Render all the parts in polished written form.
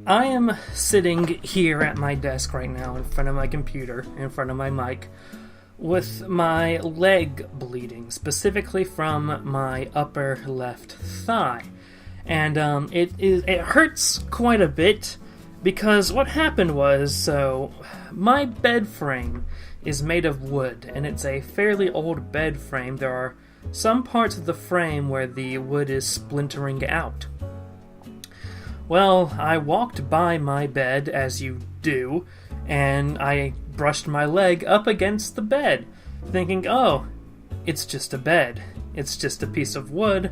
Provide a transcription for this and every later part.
I am sitting here at my desk right now in front of my computer, in front of my mic, with my leg bleeding, specifically from my upper left thigh. And it hurts quite a bit because what happened was, so my bed frame is made of wood, and it's a fairly old bed frame. There are some parts of the frame where the wood is splintering out. Well, I walked by my bed, as you do, and I brushed my leg up against the bed, thinking, oh, it's just a bed. It's just a piece of wood.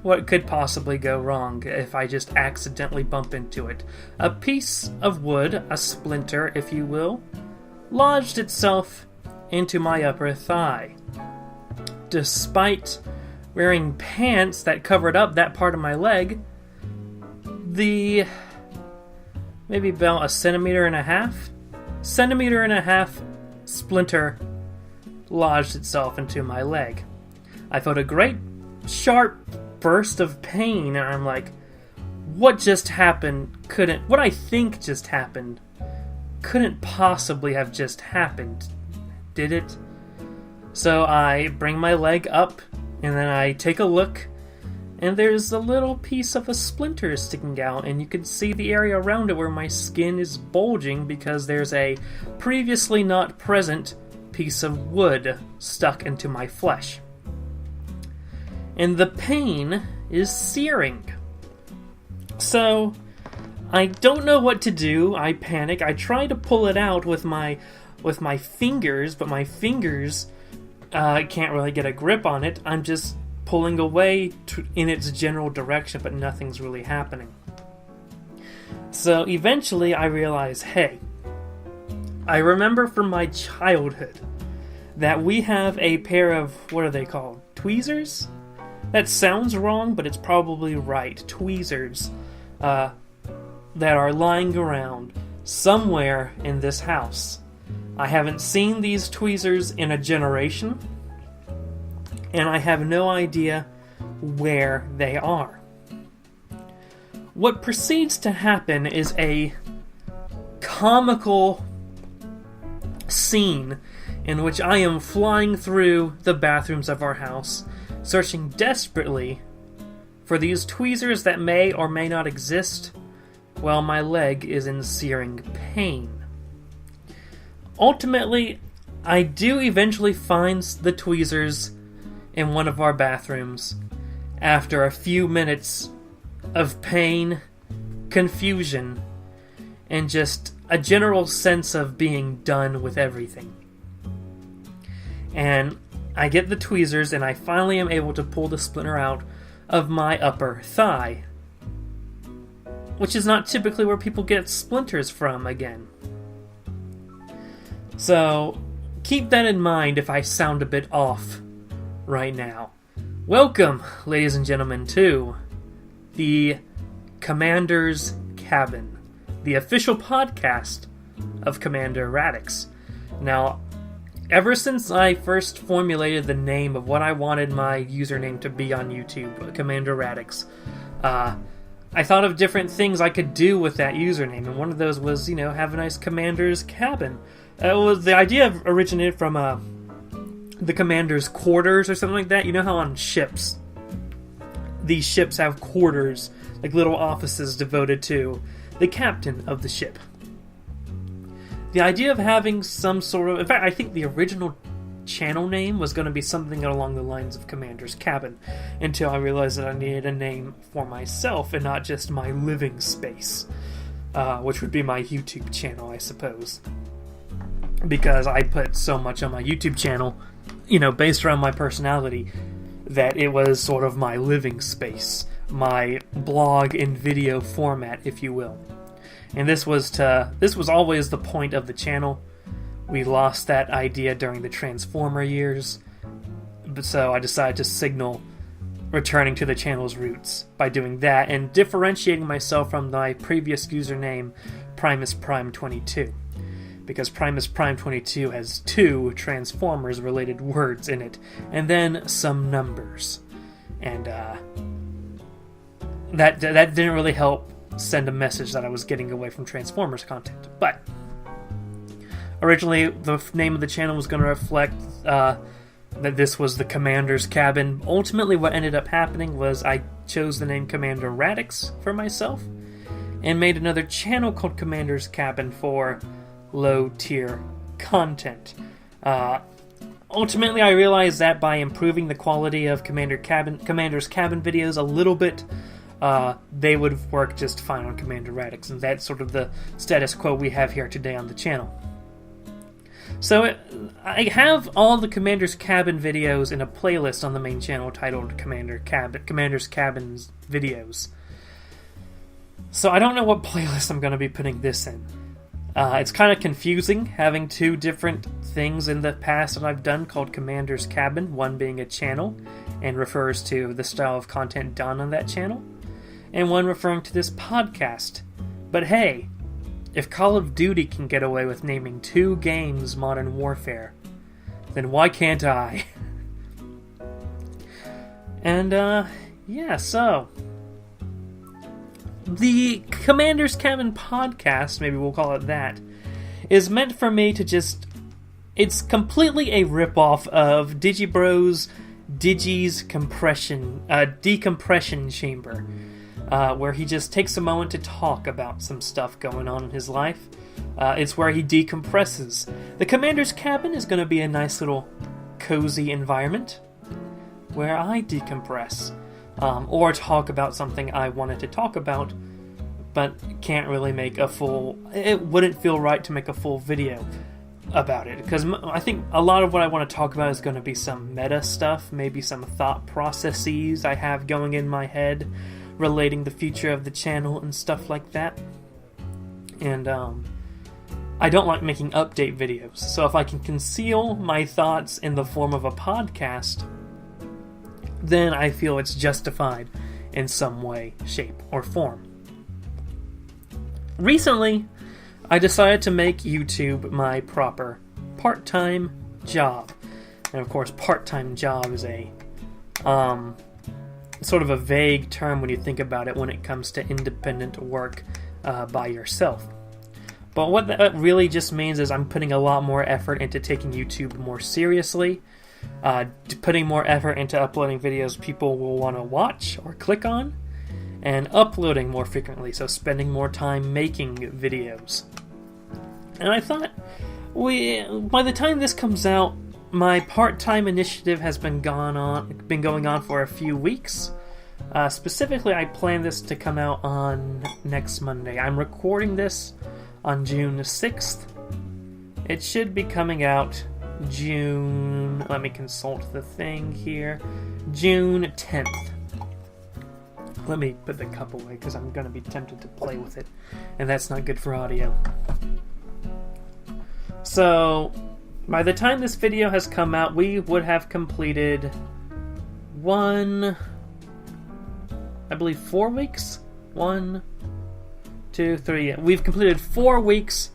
What could possibly go wrong if I just accidentally bump into it? A piece of wood, a splinter, if you will, lodged itself into my upper thigh. Despite wearing pants that covered up that part of my leg, the maybe about a centimeter and a half splinter lodged itself into my leg. I felt a great sharp burst of pain, and I'm like, what just happened what I think just happened couldn't possibly have just happened, did it? So I bring my leg up, and then I take a look, and there's a little piece of a splinter sticking out, and you can see the area around it where my skin is bulging because there's a previously not present piece of wood stuck into my flesh. And the pain is searing. So I don't know what to do. I panic. I try to pull it out with my fingers, but my fingers can't really get a grip on it. I'm just pulling away in its general direction, but nothing's really happening. So eventually I realize, hey, I remember from my childhood that we have a pair of, what are they called? Tweezers? That sounds wrong, but it's probably right. Tweezers that are lying around somewhere in this house. I haven't seen these tweezers in a generation, and I have no idea where they are. What proceeds to happen is a comical scene in which I am flying through the bathrooms of our house, searching desperately for these tweezers that may or may not exist, while my leg is in searing pain. Ultimately, I do eventually find the tweezers in one of our bathrooms after a few minutes of pain, confusion, and just a general sense of being done with everything. And I get the tweezers, and I finally am able to pull the splinter out of my upper thigh, which is not typically where people get splinters from again. So keep that in mind if I sound a bit off right now. Welcome, ladies and gentlemen, to the Commander's Cabin, the official podcast of Commander Radix. Now, ever since I first formulated the name of what I wanted my username to be on YouTube, Commander Radix, I thought of different things I could do with that username, and one of those was, have a nice Commander's Cabin. The idea originated from the Commander's Quarters or something like that. You know how on ships, these ships have quarters, like little offices devoted to the captain of the ship. The idea of having some sort of... In fact, I think the original channel name was going to be something along the lines of Commander's Cabin, until I realized that I needed a name for myself and not just my living space, which would be my YouTube channel, I suppose. Because I put so much on my YouTube channel, based around my personality, that it was sort of my living space, my blog in video format, if you will. And this was always the point of the channel. We lost that idea during the Transformer years, so I decided to signal returning to the channel's roots by doing that and differentiating myself from my previous username, Primus Prime 22. Because Primus Prime 22 has 2 Transformers-related words in it, and then some numbers. And that didn't really help send a message that I was getting away from Transformers content. But originally, the name of the channel was going to reflect that this was the Commander's Cabin. Ultimately, what ended up happening was I chose the name Commander Radix for myself and made another channel called Commander's Cabin for low-tier content. Ultimately, I realized that by improving the quality of Commander's Cabin videos a little bit, they would work just fine on Commander Radix, and that's sort of the status quo we have here today on the channel. So I have all the Commander's Cabin videos in a playlist on the main channel titled Commander's Cabin's videos. So I don't know what playlist I'm going to be putting this in. It's kind of confusing having two different things in the past that I've done called Commander's Cabin, one being a channel and refers to the style of content done on that channel, and one referring to this podcast. But hey, if Call of Duty can get away with naming two games Modern Warfare, then why can't I? And, yeah, so the Commander's Cabin podcast, maybe we'll call it that, is meant for me to just... It's completely a ripoff of Digibro's Digi's decompression chamber, where he just takes a moment to talk about some stuff going on in his life. It's where he decompresses. The Commander's Cabin is going to be a nice little cozy environment where I decompress. Or talk about something I wanted to talk about, but can't really make a full... It wouldn't feel right to make a full video about it, because I think a lot of what I want to talk about is going to be some meta stuff, maybe some thought processes I have going in my head relating the future of the channel and stuff like that. And I don't like making update videos, so if I can conceal my thoughts in the form of a podcast, then I feel it's justified in some way, shape, or form. Recently, I decided to make YouTube my proper part-time job. And of course, part-time job is a sort of a vague term when you think about it when it comes to independent work by yourself. But what that really just means is I'm putting a lot more effort into taking YouTube more seriously, putting more effort into uploading videos people will want to watch or click on, and uploading more frequently, so spending more time making videos. And I thought, by the time this comes out, my part-time initiative has been going on for a few weeks. Specifically, I plan this to come out on next Monday. I'm recording this on June 6th. It should be coming out June... Let me consult the thing here. June 10th. Let me put the cup away because I'm going to be tempted to play with it, and that's not good for audio. So, by the time this video has come out, we would have completed 4 weeks? 1, 2, 3. We've completed 4 weeks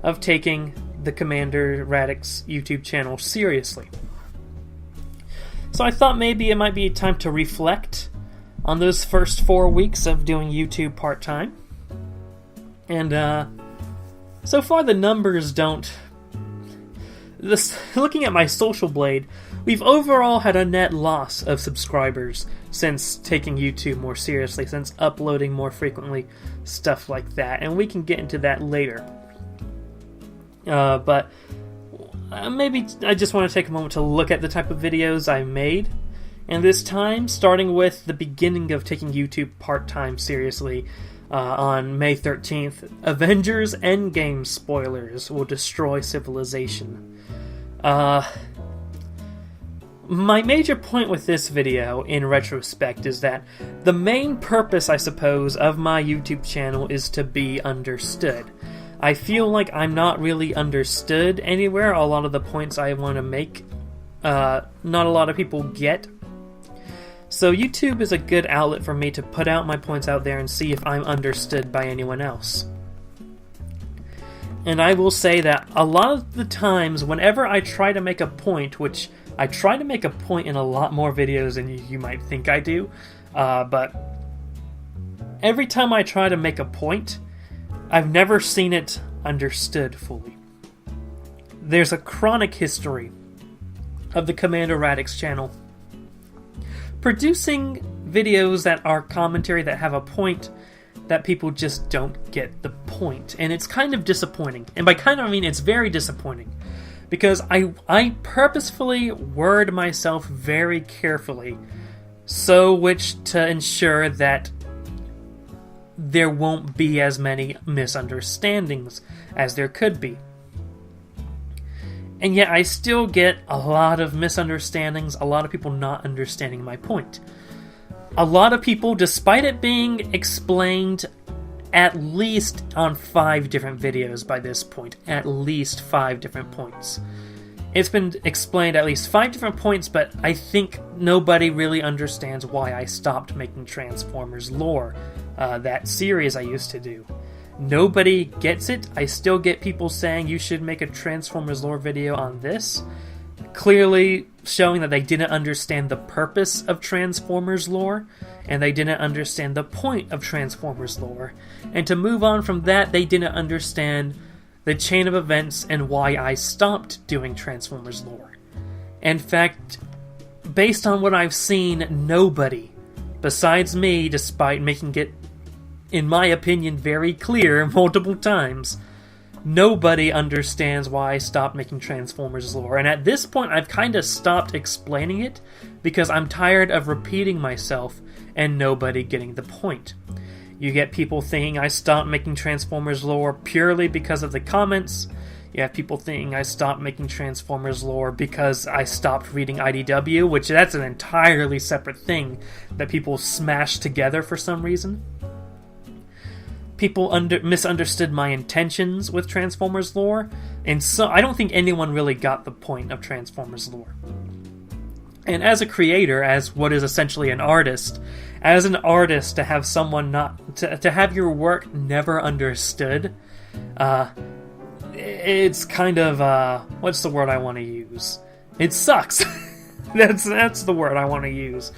of taking the Commander Radix YouTube channel seriously. So I thought maybe it might be time to reflect on those first 4 weeks of doing YouTube part-time. And so far the numbers don't... Looking at my Social Blade, we've overall had a net loss of subscribers since taking YouTube more seriously, since uploading more frequently, stuff like that. And we can get into that later. But maybe I just want to take a moment to look at the type of videos I made. And this time, starting with the beginning of taking YouTube part-time seriously, on May 13th, Avengers Endgame spoilers will destroy civilization. My major point with this video, in retrospect, is that the main purpose, I suppose, of my YouTube channel is to be understood. I feel like I'm not really understood anywhere. A lot of the points I want to make, not a lot of people get. So YouTube is a good outlet for me to put out my points out there and see if I'm understood by anyone else. And I will say that a lot of the times, whenever I try to make a point, which I try to make a point in a lot more videos than you might think I do, but every time I try to make a point, I've never seen it understood fully. There's a chronic history of the Commander Radix channel producing videos that are commentary that have a point that people just don't get the point. And it's kind of disappointing. And by kind of, I mean it's very disappointing. Because I purposefully word myself very carefully to ensure that there won't be as many misunderstandings as there could be. And yet I still get a lot of misunderstandings, a lot of people not understanding my point. A lot of people, despite it being explained at least on 5 different videos by this point, at least 5 different points. It's been explained at least 5 different points, but I think nobody really understands why I stopped making Transformers lore, that series I used to do. Nobody gets it. I still get people saying you should make a Transformers lore video on this, clearly showing that they didn't understand the purpose of Transformers lore, and they didn't understand the point of Transformers lore. And to move on from that, they didn't understand the chain of events and why I stopped doing Transformers lore. In fact, based on what I've seen, nobody, besides me, despite making it, in my opinion, very clear multiple times, nobody understands why I stopped making Transformers lore. And at this point, I've kind of stopped explaining it because I'm tired of repeating myself and nobody getting the point. You get people thinking I stopped making Transformers lore purely because of the comments. You have people thinking I stopped making Transformers lore because I stopped reading IDW, which that's an entirely separate thing that people smash together for some reason. People misunderstood my intentions with Transformers lore, and so I don't think anyone really got the point of Transformers lore. And as a creator, as what is essentially an artist, to have someone to have your work never understood, it's kind of what's the word I want to use? It sucks. That's the word I want to use.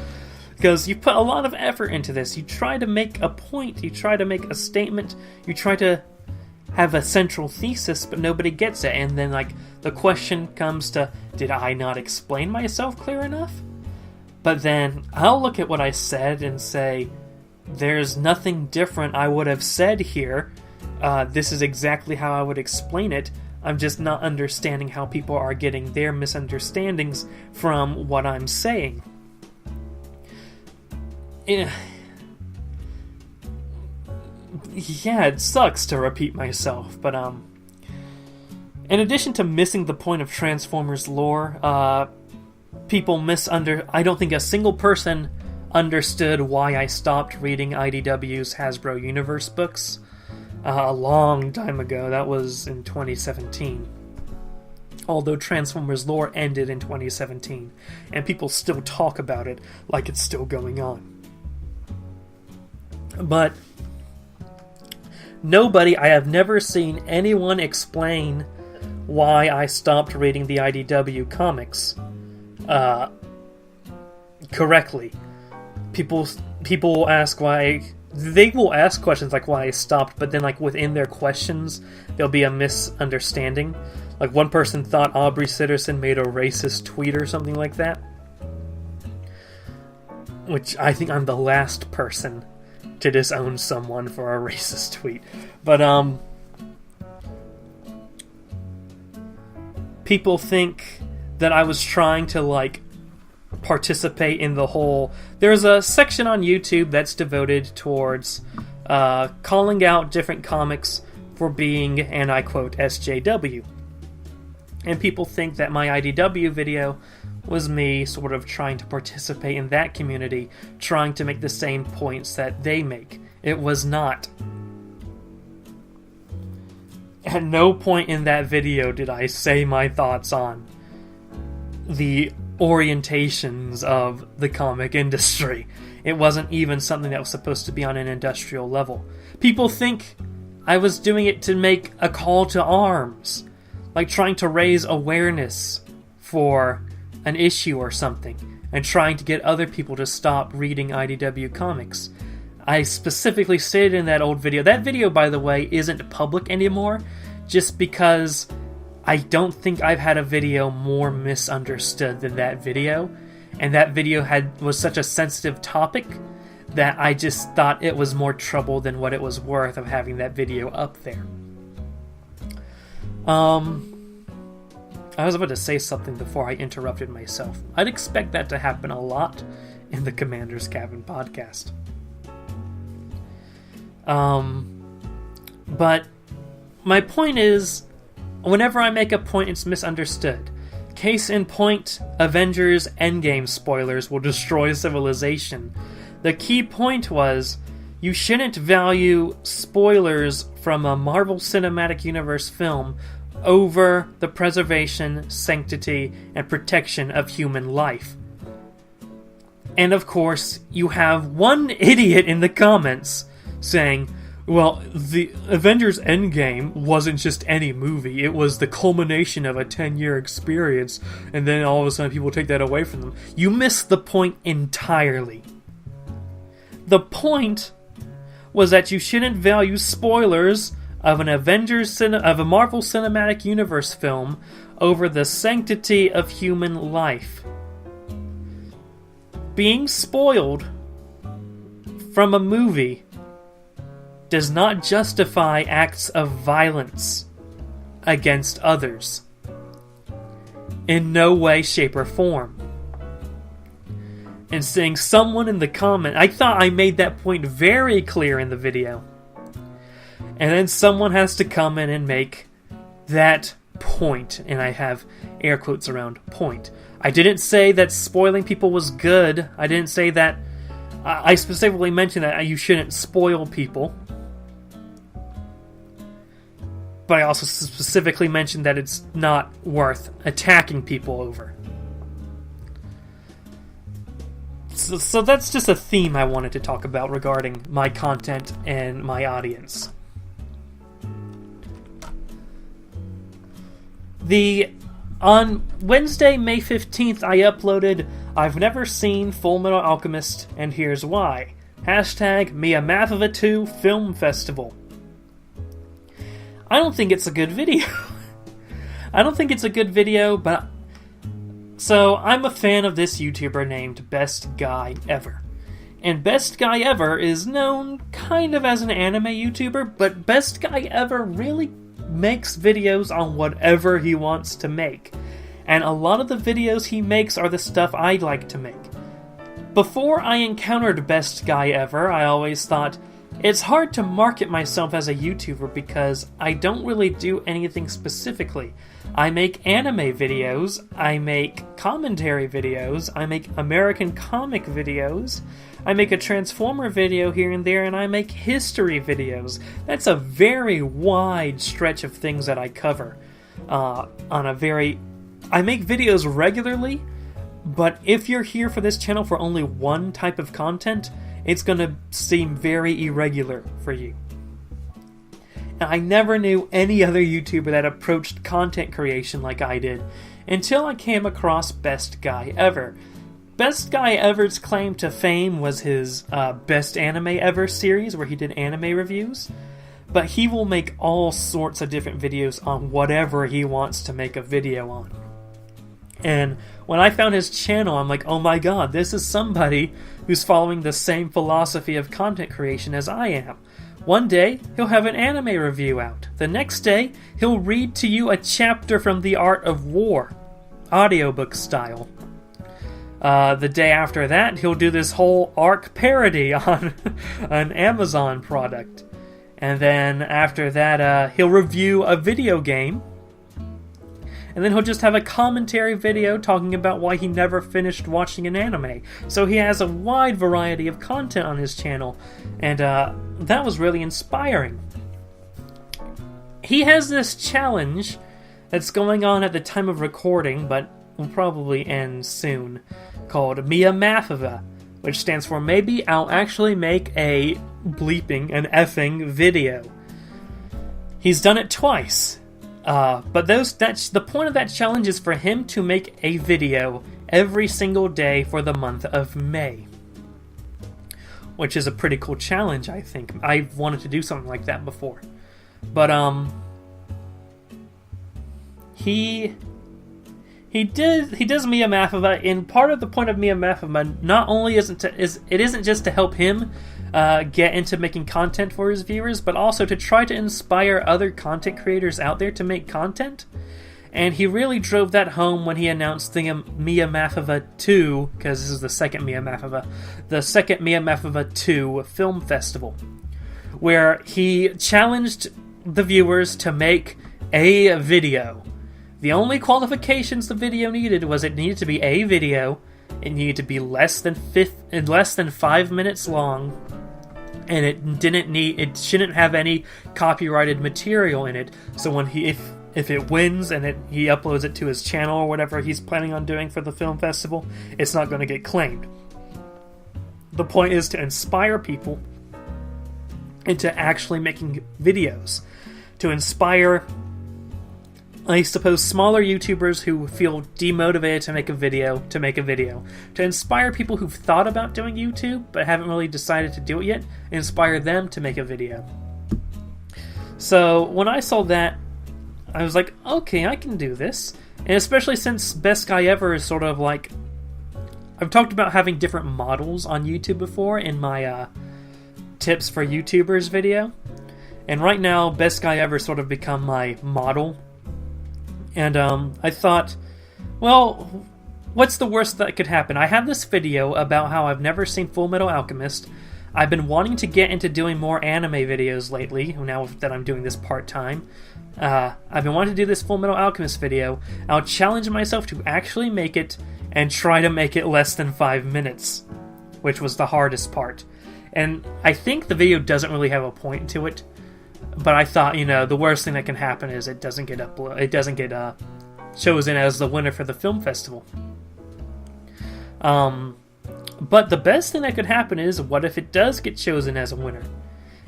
Because you put a lot of effort into this. You try to make a point, you try to make a statement, you try to have a central thesis, but nobody gets it. And then, the question comes to, did I not explain myself clear enough? But then I'll look at what I said and say, there's nothing different I would have said here. This is exactly how I would explain it. I'm just not understanding how people are getting their misunderstandings from what I'm saying. Yeah, it sucks to repeat myself, but in addition to missing the point of Transformers lore, people I don't think a single person understood why I stopped reading IDW's Hasbro Universe books a long time ago. That was in 2017. Although Transformers lore ended in 2017, and people still talk about it like it's still going on. But I have never seen anyone explain why I stopped reading the IDW comics correctly. People will ask why. They will ask questions like why I stopped, but then within their questions there'll be a misunderstanding. One person thought Aubrey Sitterson made a racist tweet or something like that, which I think I'm the last person to disown someone for a racist tweet. But people think that I was trying to participate in the whole... There's a section on YouTube that's devoted towards calling out different comics for being, and I quote, SJW. And people think that my IDW video was me sort of trying to participate in that community, trying to make the same points that they make. It was not. At no point in that video did I say my thoughts on the orientations of the comic industry. It wasn't even something that was supposed to be on an industrial level. People think I was doing it to make a call to arms, trying to raise awareness for an issue or something, and trying to get other people to stop reading IDW comics. I specifically stated in that old video. That video, by the way, isn't public anymore, just because I don't think I've had a video more misunderstood than that video. And that video was such a sensitive topic that I just thought it was more trouble than what it was worth of having that video up there. I was about to say something before I interrupted myself. I'd expect that to happen a lot in the Commander's Cabin podcast. But my point is, whenever I make a point, it's misunderstood. Case in point, Avengers Endgame spoilers will destroy civilization. The key point was, you shouldn't value spoilers from a Marvel Cinematic Universe film over the preservation, sanctity, and protection of human life. And of course, you have one idiot in the comments saying, well, the Avengers Endgame wasn't just any movie, it was the culmination of a 10-year experience, and then all of a sudden people take that away from them. You missed the point entirely. The point was that you shouldn't value spoilers of an of a Marvel Cinematic Universe film over the sanctity of human life. Being spoiled from a movie does not justify acts of violence against others. In no way, shape, or form. And seeing someone in the comment, I thought I made that point very clear in the video. And then someone has to come in and make that point, and I have air quotes around point. I didn't say that spoiling people was good. I didn't say that. I specifically mentioned that you shouldn't spoil people. But I also specifically mentioned that it's not worth attacking people over. So that's just a theme I wanted to talk about regarding my content and my audience. On Wednesday, May 15th, I uploaded I've Never Seen Full Metal Alchemist, and Here's Why. Hashtag Mia Mathova 2 Film Festival. I don't think it's a good video. But... So, I'm a fan of this YouTuber named Best Guy Ever. And Best Guy Ever is known kind of as an anime YouTuber, but Best Guy Ever really makes videos on whatever he wants to make. And a lot of the videos he makes are the stuff I'd like to make. Before I encountered Best Guy Ever, I always thought, it's hard to market myself as a YouTuber because I don't really do anything specifically. I make anime videos, I make commentary videos, I make American comic videos, I make a Transformer video here and there, and I make history videos. That's a very wide stretch of things that I cover. I make videos regularly, but if you're here for this channel for only one type of content, it's going to seem very irregular for you. And I never knew any other YouTuber that approached content creation like I did until I came across Best Guy Ever. Best Guy Ever's claim to fame was his Best Anime Ever series, where he did anime reviews. But he will make all sorts of different videos on whatever he wants to make a video on. And when I found his channel, I'm like, oh my god, this is somebody who's following the same philosophy of content creation as I am. One day, he'll have an anime review out. The next day, he'll read to you a chapter from The Art of War, audiobook style. The day after that, he'll do this whole ARC parody on an Amazon product. And then after that, he'll review a video game. And then he'll just have a commentary video talking about why he never finished watching an anime. So he has a wide variety of content on his channel, and that was really inspiring. He has this challenge that's going on at the time of recording, but will probably end soon, called Mia Mathova, which stands for Maybe I'll Actually Make a Bleeping and Effing Video. He's done it twice. But the point of that challenge is for him to make a video every single day for the month of May. which is a pretty cool challenge, I think. I've wanted to do something like that before. But, he does Mia Mafova, and part of the point of Mia Mafova not only isn't just to help him get into making content for his viewers, but also to try to inspire other content creators out there to make content. And he really drove that home when he announced the Mia Mafova 2, because this is the second Mia Mafova 2 film festival, where he challenged the viewers to make a video. The only qualifications the video needed was it needed to be a video, it needed to be less than 5 minutes long, and it shouldn't have any copyrighted material in it. So when if it wins and he uploads it to his channel or whatever he's planning on doing for the film festival, it's not going to get claimed. The point is to inspire people into actually making videos, to inspire, I suppose, smaller YouTubers who feel demotivated to make a video, to inspire people who've thought about doing YouTube but haven't really decided to do it yet, inspire them to make a video. So when I saw that, I was like, okay, I can do this. And especially since Best Guy Ever is sort of like, I've talked about having different models on YouTube before in my tips for YouTubers video, and right now Best Guy Ever sort of become my model. And I thought, well, what's the worst that could happen? I have this video about how I've never seen Full Metal Alchemist. I've been wanting to get into doing more anime videos lately, now that I'm doing this part-time. I've been wanting to do this Full Metal Alchemist video. I'll challenge myself to actually make it, and try to make it less than 5 minutes, which was the hardest part. And I think the video doesn't really have a point to it, but I thought, the worst thing that can happen is it doesn't get chosen as the winner for the film festival. But the best thing that could happen is, what if it does get chosen as a winner?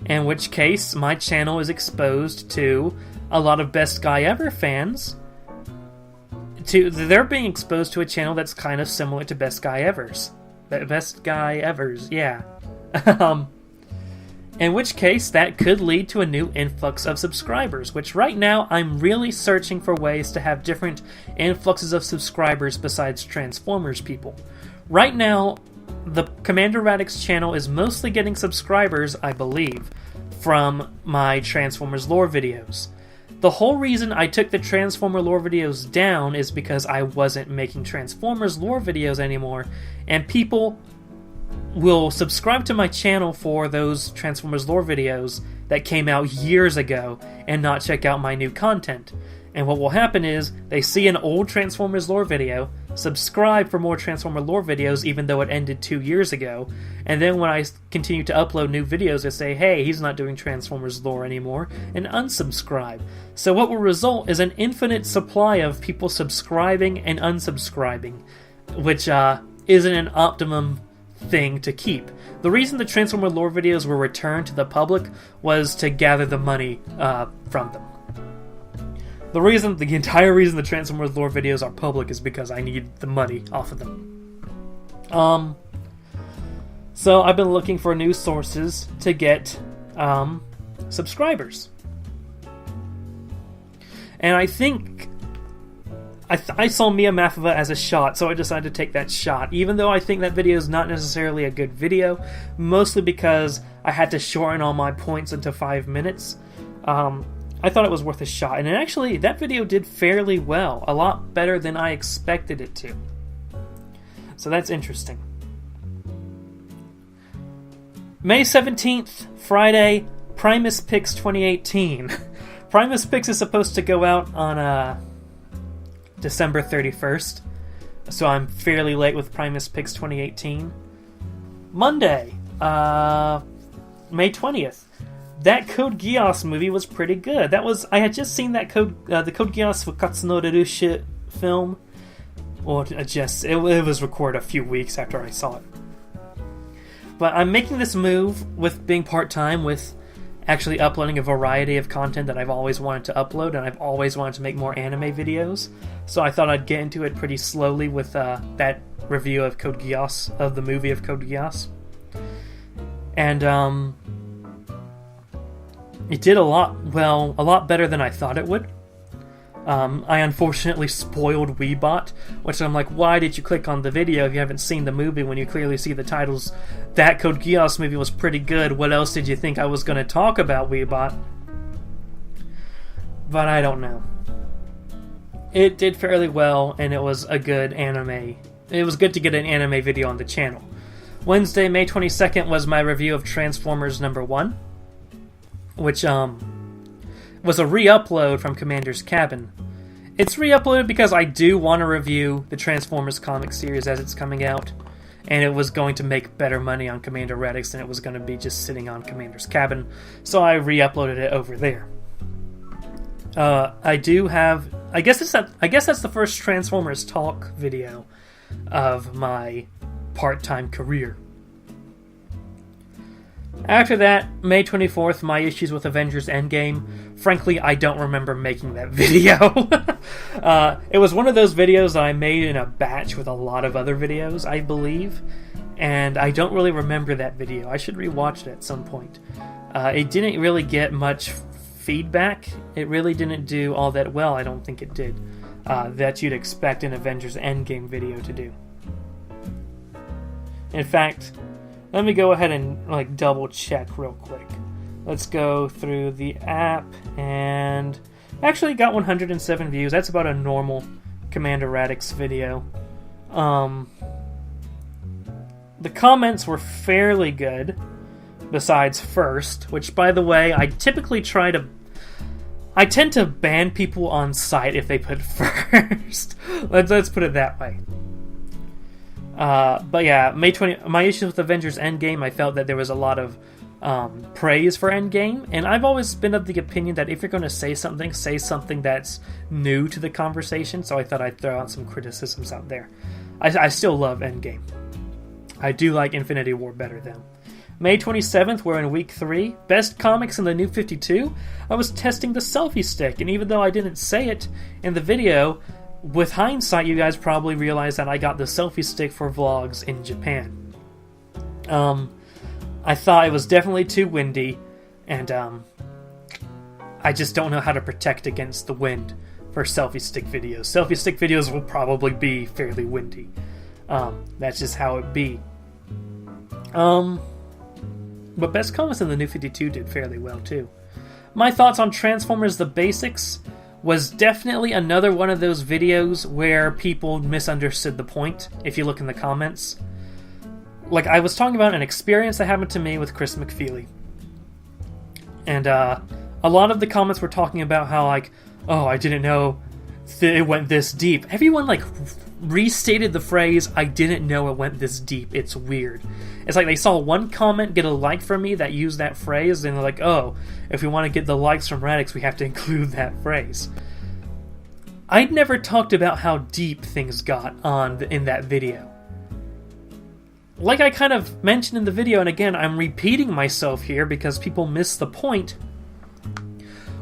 In which case, my channel is exposed to a lot of Best Guy Ever fans. They're being exposed to a channel that's kind of similar to Best Guy Ever's. Best Guy Ever's, yeah. In which case, that could lead to a new influx of subscribers, which right now I'm really searching for ways to have different influxes of subscribers besides Transformers people. Right now, the Commander Radix channel is mostly getting subscribers, I believe, from my Transformers lore videos. The whole reason I took the Transformer lore videos down is because I wasn't making Transformers lore videos anymore, and people will subscribe to my channel for those Transformers lore videos that came out years ago and not check out my new content. And what will happen is, they see an old Transformers lore video, subscribe for more Transformer lore videos even though it ended 2 years ago, and then when I continue to upload new videos, they say, hey, he's not doing Transformers lore anymore, and unsubscribe. So what will result is an infinite supply of people subscribing and unsubscribing, which isn't an optimum thing to keep. The reason the Transformer lore videos were returned to the public was to gather the money from them. The entire reason the Transformers lore videos are public is because I need the money off of them. So I've been looking for new sources to get subscribers. And I think I saw Mia Mafova as a shot, so I decided to take that shot, even though I think that video is not necessarily a good video, mostly because I had to shorten all my points into 5 minutes. I thought it was worth a shot, and actually, that video did fairly well, a lot better than I expected it to. So that's interesting. May 17th, Friday, Primus Picks 2018. Primus Picks is supposed to go out on December 31st, so I'm fairly late with Primus Picks 2018. Monday, May 20th. That Code Geass movie was pretty good. I had just seen that the Code Geass Fukatsu no Rerushi film. Well, it was recorded a few weeks after I saw it. But I'm making this move with being part-time, with actually uploading a variety of content that I've always wanted to upload, and I've always wanted to make more anime videos. So I thought I'd get into it pretty slowly with that review of Code Geass, of the movie of Code Geass. And it did a lot better than I thought it would. I unfortunately spoiled Weebot, which I'm like, why did you click on the video if you haven't seen the movie when you clearly see the titles? That Code Geass movie was pretty good. What else did you think I was going to talk about, Weebot? But I don't know. It did fairly well, and it was a good anime. It was good to get an anime video on the channel. Wednesday, May 22nd was my review of Transformers number 1, which was a re-upload from Commander's Cabin. It's re-uploaded because I do want to review the Transformers comic series as it's coming out, and it was going to make better money on Commander Radix than it was going to be just sitting on Commander's Cabin, so I re-uploaded it over there. I do have... I guess that's the first Transformers talk video of my part-time career. After that, May 24th, my issues with Avengers Endgame. Frankly, I don't remember making that video. It was one of those videos that I made in a batch with a lot of other videos, I believe, and I don't really remember that video. I should rewatch it at some point. It didn't really get much feedback. It really didn't do all that well, I don't think it did, that you'd expect an Avengers Endgame video to do. In fact, let me go ahead and double check real quick. Let's go through the app, and actually got 107 views. That's about a normal Commander Radix video. The comments were fairly good, besides first, which, by the way, I tend to ban people on site if they put first. Let's put it that way. But yeah, May 20. My issues with Avengers Endgame, I felt that there was a lot of praise for Endgame, and I've always been of the opinion that if you're going to say something that's new to the conversation. So I thought I'd throw out some criticisms out there. I still love Endgame. I do like Infinity War better though. May 27th, we're in week 3. Best comics in the New 52. I was testing the selfie stick, and even though I didn't say it in the video, with hindsight, you guys probably realize that I got the selfie stick for vlogs in Japan. I thought it was definitely too windy, and I just don't know how to protect against the wind for selfie stick videos. Selfie stick videos will probably be fairly windy. That's just how it be. But Best Comics in the New 52 did fairly well too. My thoughts on Transformers The Basics was definitely another one of those videos where people misunderstood the point, if you look in the comments. Like, I was talking about an experience that happened to me with Chris McFeely. And a lot of the comments were talking about how, like, oh, I didn't know it went this deep. Everyone, restated the phrase, I didn't know it went this deep. It's weird. It's like they saw one comment get a like from me that used that phrase, and they're like, oh, if we want to get the likes from Radix, we have to include that phrase. I'd never talked about how deep things got in that video. Like I kind of mentioned in the video, and again, I'm repeating myself here because people miss the point,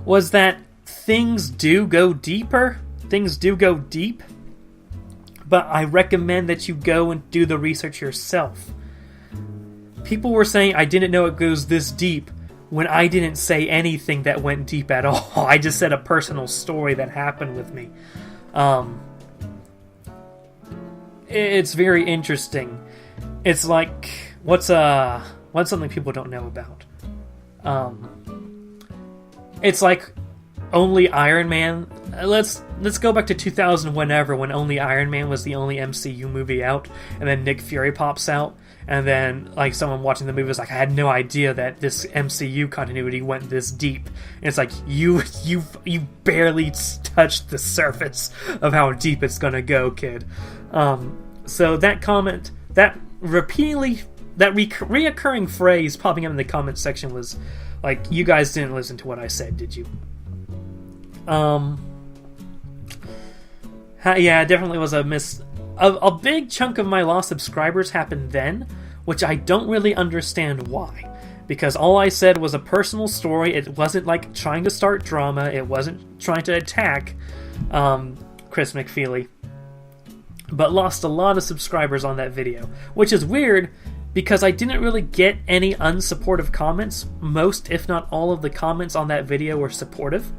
was that things do go deeper. Things do go deep. But I recommend that you go and do the research yourself. People were saying I didn't know it goes this deep when I didn't say anything that went deep at all. I just said a personal story that happened with me. It's very interesting. It's like, what's something people don't know about? It's like only Iron Man. Let's go back to 2000 whenever, when only Iron Man was the only MCU movie out, and then Nick Fury pops out, and then someone watching the movie was like, I had no idea that this MCU continuity went this deep. And it's like, you barely touched the surface of how deep it's gonna go, kid. So that comment, that reoccurring phrase popping up in the comment section was like, you guys didn't listen to what I said, did you? Yeah, it definitely was a miss. A big chunk of my lost subscribers happened then, which I don't really understand why. Because all I said was a personal story. It wasn't like trying to start drama. It wasn't trying to attack Chris McFeely. But lost a lot of subscribers on that video. Which is weird, because I didn't really get any unsupportive comments. Most, if not all, of the comments on that video were supportive,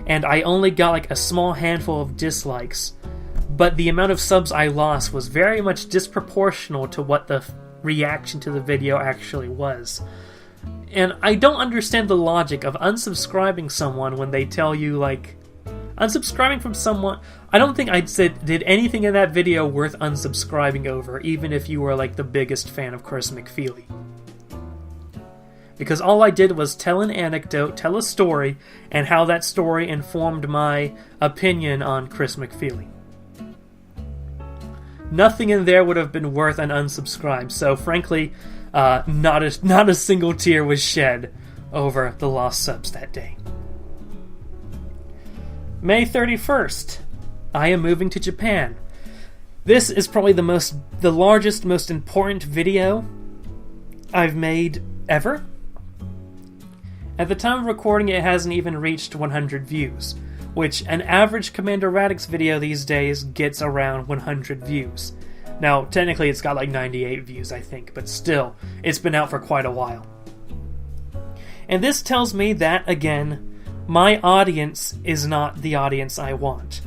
and I only got like a small handful of dislikes, but the amount of subs I lost was very much disproportional to what the reaction to the video actually was. And I don't understand the logic of unsubscribing someone when they tell you, like, unsubscribing from someone. I don't think I did anything in that video worth unsubscribing over, even if you were like the biggest fan of Chris McFeely. Because all I did was tell an anecdote, tell a story, and how that story informed my opinion on Chris McFeely. Nothing in there would have been worth an unsubscribe, so frankly, not a single tear was shed over the lost subs that day. May 31st, I am moving to Japan. This is probably the largest, most important video I've made ever. At the time of recording, it hasn't even reached 100 views, which an average Commander Radix video these days gets around 100 views. Now, technically it's got like 98 views, I think, but still, it's been out for quite a while. And this tells me that, again, my audience is not the audience I want.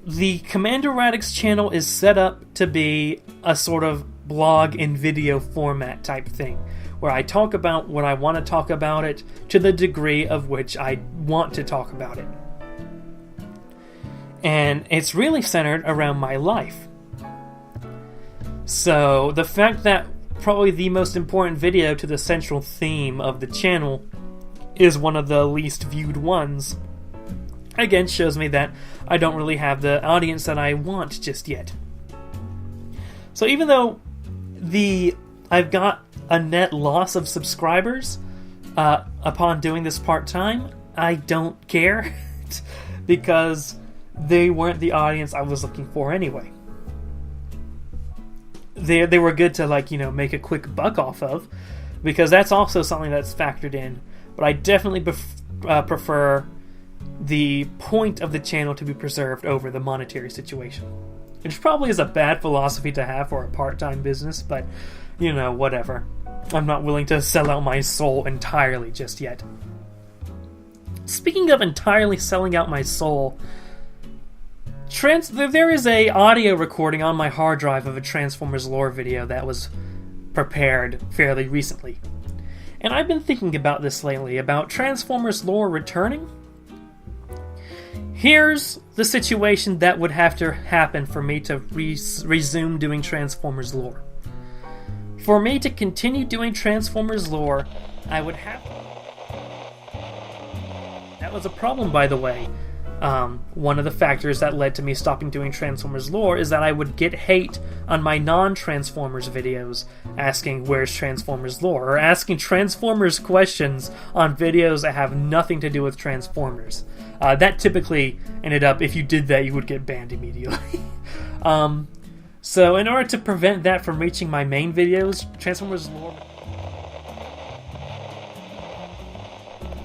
The Commander Radix channel is set up to be a sort of blog in video format type thing, where I talk about what I want to talk about it to the degree of which I want to talk about it. And it's really centered around my life. So the fact that probably the most important video to the central theme of the channel is one of the least viewed ones, again shows me that I don't really have the audience that I want just yet. So even though I've got a net loss of subscribers upon doing this part-time, I don't care because they weren't the audience I was looking for anyway. They were good to, like, you know, make a quick buck off of, because that's also something that's factored in. But I definitely prefer the point of the channel to be preserved over the monetary situation. Which probably is a bad philosophy to have for a part-time business, but, you know, whatever. I'm not willing to sell out my soul entirely just yet. Speaking of entirely selling out my soul, there is a audio recording on my hard drive of a Transformers lore video that was prepared fairly recently. And I've been thinking about this lately, about Transformers lore returning. Here's the situation that would have to happen for me to resume doing Transformers lore. For me to continue doing Transformers lore, I would have to... That was a problem, by the way. One of the factors that led to me stopping doing Transformers lore is that I would get hate on my non-Transformers videos asking where's Transformers lore, or asking Transformers questions on videos that have nothing to do with Transformers. That typically ended up, if you did that, you would get banned immediately. So in order to prevent that from reaching my main videos, Transformers lore...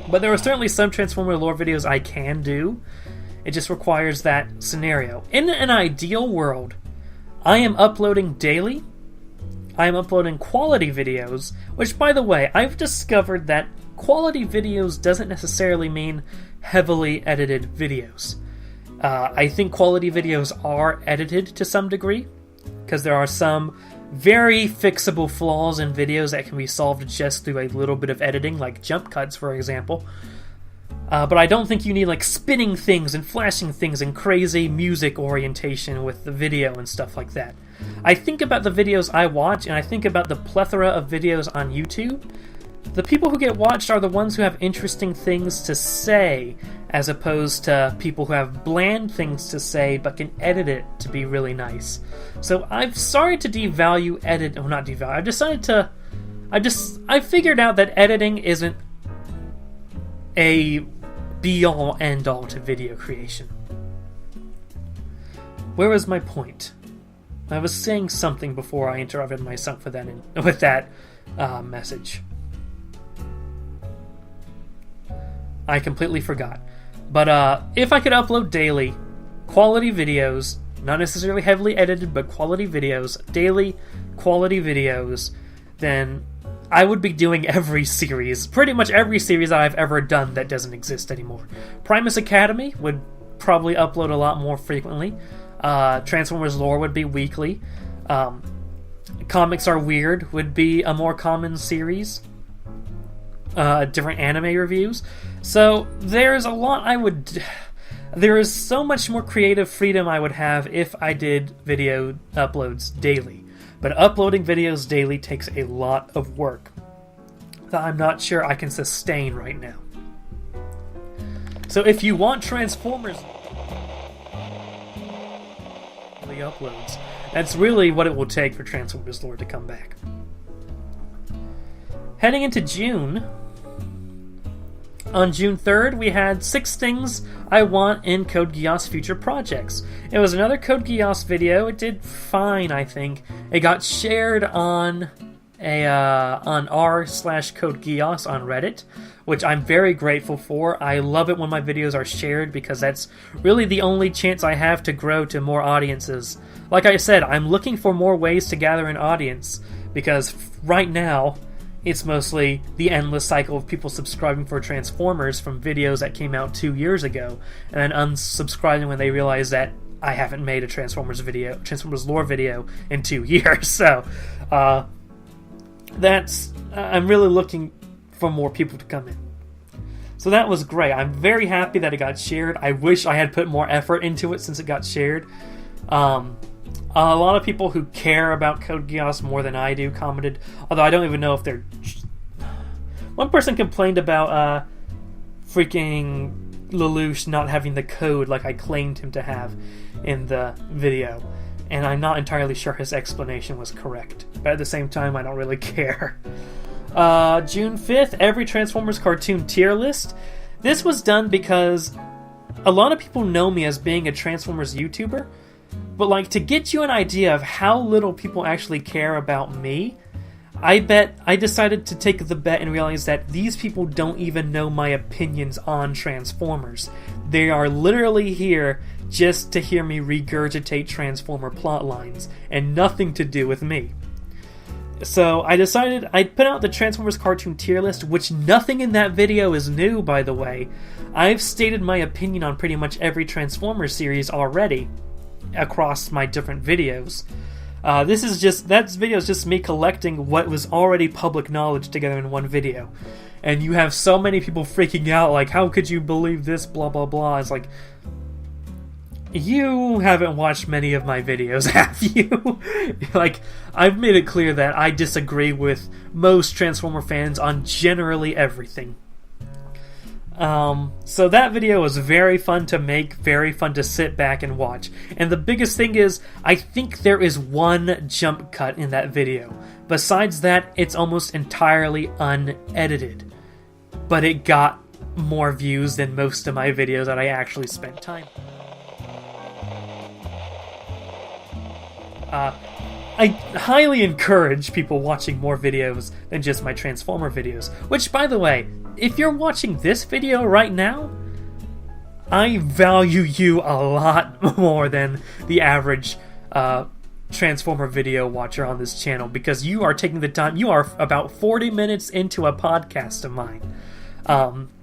But there are certainly some Transformer lore videos I can do. It just requires that scenario. In an ideal world, I am uploading daily. I am uploading quality videos, which, by the way, I've discovered that quality videos doesn't necessarily mean heavily edited videos. I think quality videos are edited to some degree, because there are some very fixable flaws in videos that can be solved just through a little bit of editing, like jump cuts, for example. But I don't think you need, like, spinning things and flashing things and crazy music orientation with the video and stuff like that. I think about the videos I watch, and I think about the plethora of videos on YouTube. The people who get watched are the ones who have interesting things to say, as opposed to people who have bland things to say but can edit it to be really nice. So I've started to devalue edit... Oh, not devalue. I've decided to... I figured out that editing isn't a be-all, end-all to video creation. Where was my point? I was saying something before I interrupted myself with that message. I completely forgot. But if I could upload daily quality videos not necessarily heavily edited, but quality videos, daily quality videos, then I would be doing every series, pretty much every series that I've ever done that doesn't exist anymore. Primus Academy would probably upload a lot more frequently. Transformers Lore would be weekly. Comics Are Weird would be a more common series. Different anime reviews. So there's a lot there is so much more creative freedom I would have if I did video uploads daily. But uploading videos daily takes a lot of work that I'm not sure I can sustain right now. So if you want Transformers uploads, that's really what it will take for Transformers Lore to come back. Heading into June, on June 3rd, we had 6 things I want in Code Geass future projects. It was another Code Geass video. It did fine, I think. It got shared on r/Code Geass on Reddit, which I'm very grateful for. I love it when my videos are shared because that's really the only chance I have to grow to more audiences. Like I said, I'm looking for more ways to gather an audience because right now it's mostly the endless cycle of people subscribing for Transformers from videos that came out 2 years ago, and then unsubscribing when they realize that I haven't made a Transformers Lore video in 2 years. So, I'm really looking for more people to come in. So that was great. I'm very happy that it got shared. I wish I had put more effort into it since it got shared. A lot of people who care about Code Geass more than I do commented, although I don't even know if they're... One person complained about freaking Lelouch not having the code like I claimed him to have in the video, and I'm not entirely sure his explanation was correct. But at the same time, I don't really care. June 5th, every Transformers cartoon tier list. This was done because a lot of people know me as being a Transformers YouTuber, but like to get you an idea of how little people actually care about me, I decided to take the bet and realize that these people don't even know my opinions on Transformers. They are literally here just to hear me regurgitate Transformer plot lines and nothing to do with me. So I decided I'd put out the Transformers cartoon tier list, which nothing in that video is new, by the way. I've stated my opinion on pretty much every Transformers series already across my different videos. That video is just me collecting what was already public knowledge together in one video. And you have so many people freaking out, like, how could you believe this, blah blah blah. It's like, you haven't watched many of my videos, have you? Like, I've made it clear that I disagree with most Transformer fans on generally everything. So that video was very fun to make, very fun to sit back and watch. And the biggest thing is, I think there is one jump cut in that video. Besides that, it's almost entirely unedited. But it got more views than most of my videos that I actually spent time. I highly encourage people watching more videos than just my Transformer videos. Which, by the way, if you're watching this video right now, I value you a lot more than the average Transformer video watcher on this channel, because you are taking the time. You are about 40 minutes into a podcast of mine,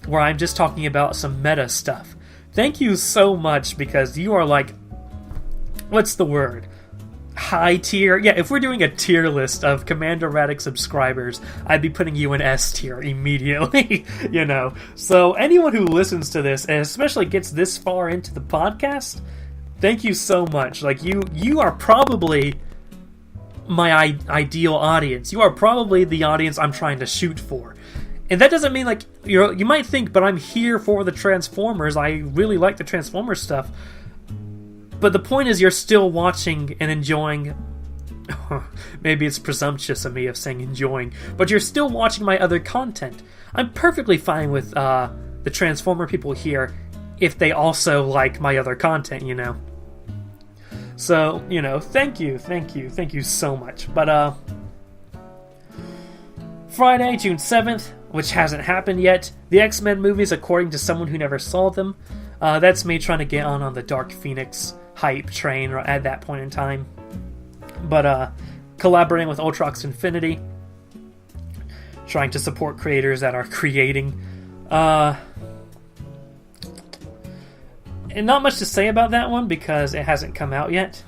where I'm just talking about some meta stuff. Thank you so much, because you are like, what's the word? High tier. Yeah, if we're doing a tier list of Commander Radix subscribers, I'd be putting you in S tier immediately, you know. So anyone who listens to this, and especially gets this far into the podcast, thank you so much. Like, you are probably my ideal audience. You are probably the audience I'm trying to shoot for. And that doesn't mean, like, you might think, but I'm here for the Transformers. I really like the Transformers stuff. But the point is, you're still watching and enjoying. Maybe it's presumptuous of me of saying enjoying, but you're still watching my other content. I'm perfectly fine with the Transformer people here if they also like my other content, you know. So, you know, thank you so much. But Friday, June 7th, which hasn't happened yet, the X-Men movies according to someone who never saw them. That's me trying to get on the Dark Phoenix hype train at that point in time. But collaborating with Ultrox Infinity, trying to support creators that are creating. And not much to say about that one because it hasn't come out yet.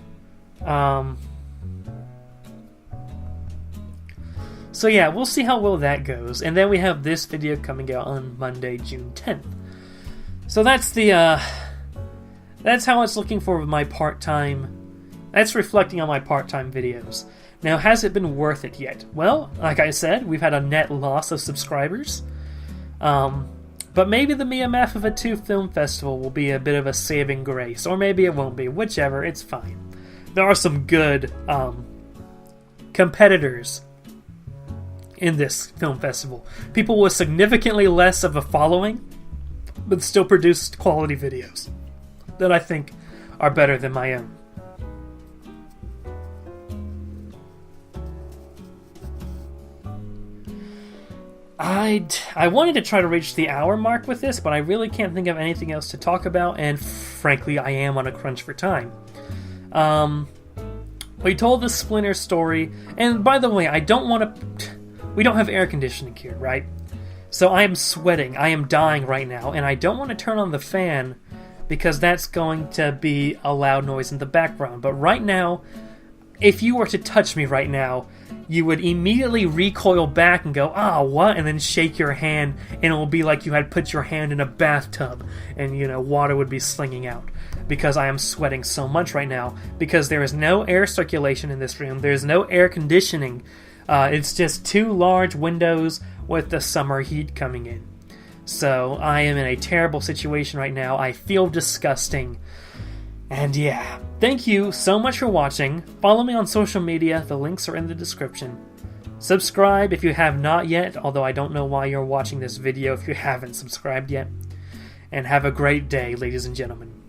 So yeah, we'll see how well that goes. And then we have this video coming out on Monday, June 10th. So that's that's how it's looking for my part-time. That's reflecting on my part-time videos. Now, has it been worth it yet? Well, like I said, we've had a net loss of subscribers. But maybe the Mia Mafova 2 Film Festival will be a bit of a saving grace. Or maybe it won't be. Whichever, it's fine. There are some good competitors in this film festival. People with significantly less of a following, but still produce quality videos that I think are better than my own. I wanted to try to reach the hour mark with this, but I really can't think of anything else to talk about, and frankly, I am on a crunch for time. We told the Splinter story, and by the way, we don't have air conditioning here, right? So I am sweating, I am dying right now, and I don't want to turn on the fan because that's going to be a loud noise in the background. But right now, if you were to touch me right now, you would immediately recoil back and go, "Ah, what?" and then shake your hand, and it will be like you had put your hand in a bathtub, and water would be slinging out. Because I am sweating so much right now, because there is no air circulation in this room, there's no air conditioning. It's just two large windows with the summer heat coming in. So I am in a terrible situation right now. I feel disgusting. And yeah, thank you so much for watching. Follow me on social media. The links are in the description. Subscribe if you have not yet, although I don't know why you're watching this video if you haven't subscribed yet. And have a great day, ladies and gentlemen.